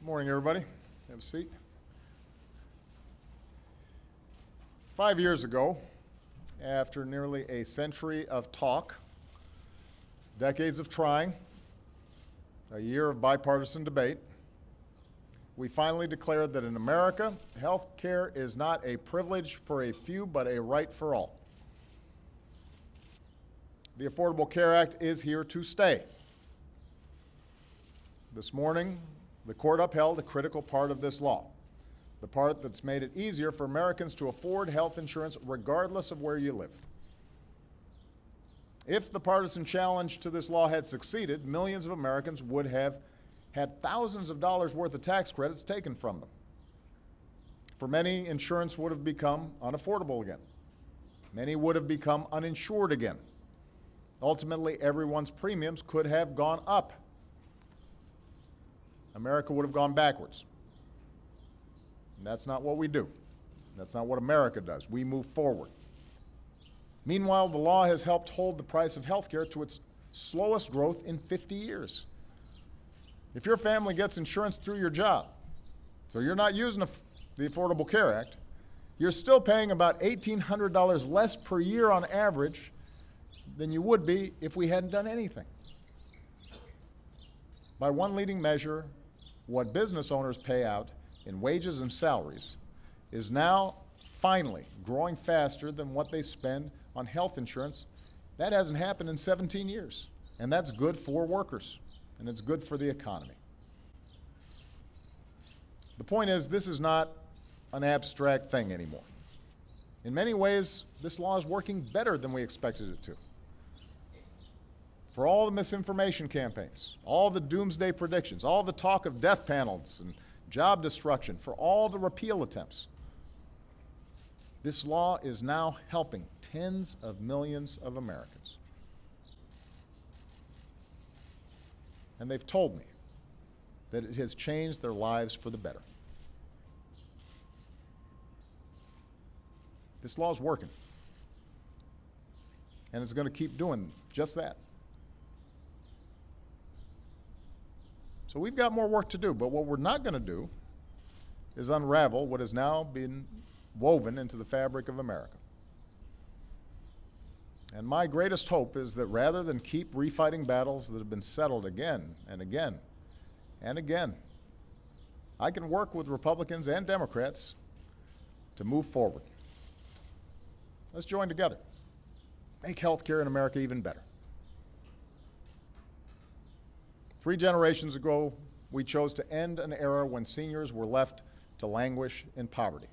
Good morning, everybody. Have a seat. 5 years ago, after nearly a century of talk, decades of trying, a year of bipartisan debate, we finally declared that in America, health care is not a privilege for a few, but a right for all. The Affordable Care Act is here to stay. This morning, the court upheld a critical part of this law, the part that's made it easier for Americans to afford health insurance regardless of where you live. If the partisan challenge to this law had succeeded, millions of Americans would have had thousands of dollars worth of tax credits taken from them. For many, insurance would have become unaffordable again. Many would have become uninsured again. Ultimately, everyone's premiums could have gone up. America would have gone backwards. And that's not what we do. That's not what America does. We move forward. Meanwhile, the law has helped hold the price of health care to its slowest growth in 50 years. If your family gets insurance through your job, so you're not using the Affordable Care Act, you're still paying about $1,800 less per year on average than you would be if we hadn't done anything. By one leading measure, what business owners pay out in wages and salaries is now finally growing faster than what they spend on health insurance. That hasn't happened in 17 years, and that's good for workers, and it's good for the economy. The point is, this is not an abstract thing anymore. In many ways, this law is working better than we expected it to. For all the misinformation campaigns, all the doomsday predictions, all the talk of death panels and job destruction, for all the repeal attempts, this law is now helping tens of millions of Americans. And they've told me that it has changed their lives for the better. This law is working. And it's going to keep doing just that. So we've got more work to do, but what we're not going to do is unravel what has now been woven into the fabric of America. And my greatest hope is that rather than keep refighting battles that have been settled again and again and again, I can work with Republicans and Democrats to move forward. Let's join together. Make health care in America even better. 3 generations ago, we chose to end an era when seniors were left to languish in poverty.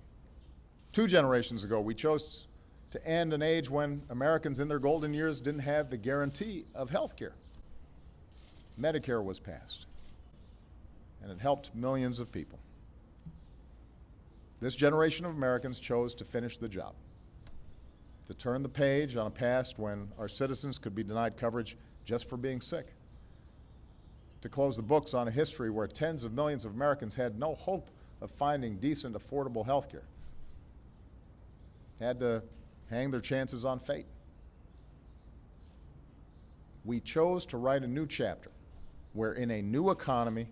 2 generations ago, we chose to end an age when Americans in their golden years didn't have the guarantee of health care. Medicare was passed, and it helped millions of people. This generation of Americans chose to finish the job, to turn the page on a past when our citizens could be denied coverage just for being sick, to close the books on a history where tens of millions of Americans had no hope of finding decent, affordable health care, had to hang their chances on fate. We chose to write a new chapter where in a new economy,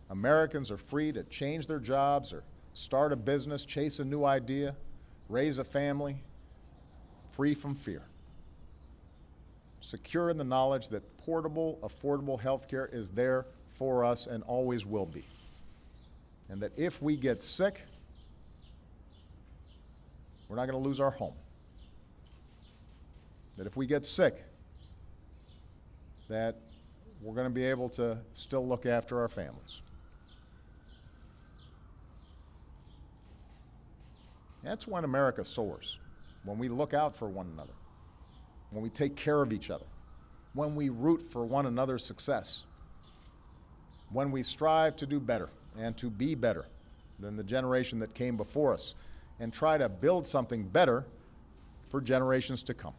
Americans are free to change their jobs or start a business, chase a new idea, raise a family, free from fear. Secure in the knowledge that portable, affordable health care is there for us and always will be. And that if we get sick, we're not going to lose our home. That if we get sick, that we're going to be able to still look after our families. That's when America soars, when we look out for one another, when we take care of each other, when we root for one another's success, when we strive to do better and to be better than the generation that came before us and try to build something better for generations to come.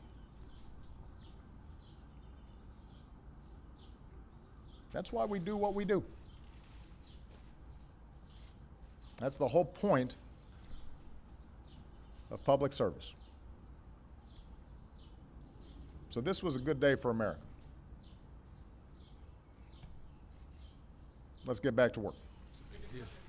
That's why we do what we do. That's the whole point of public service. So this was a good day for America. Let's get back to work. you.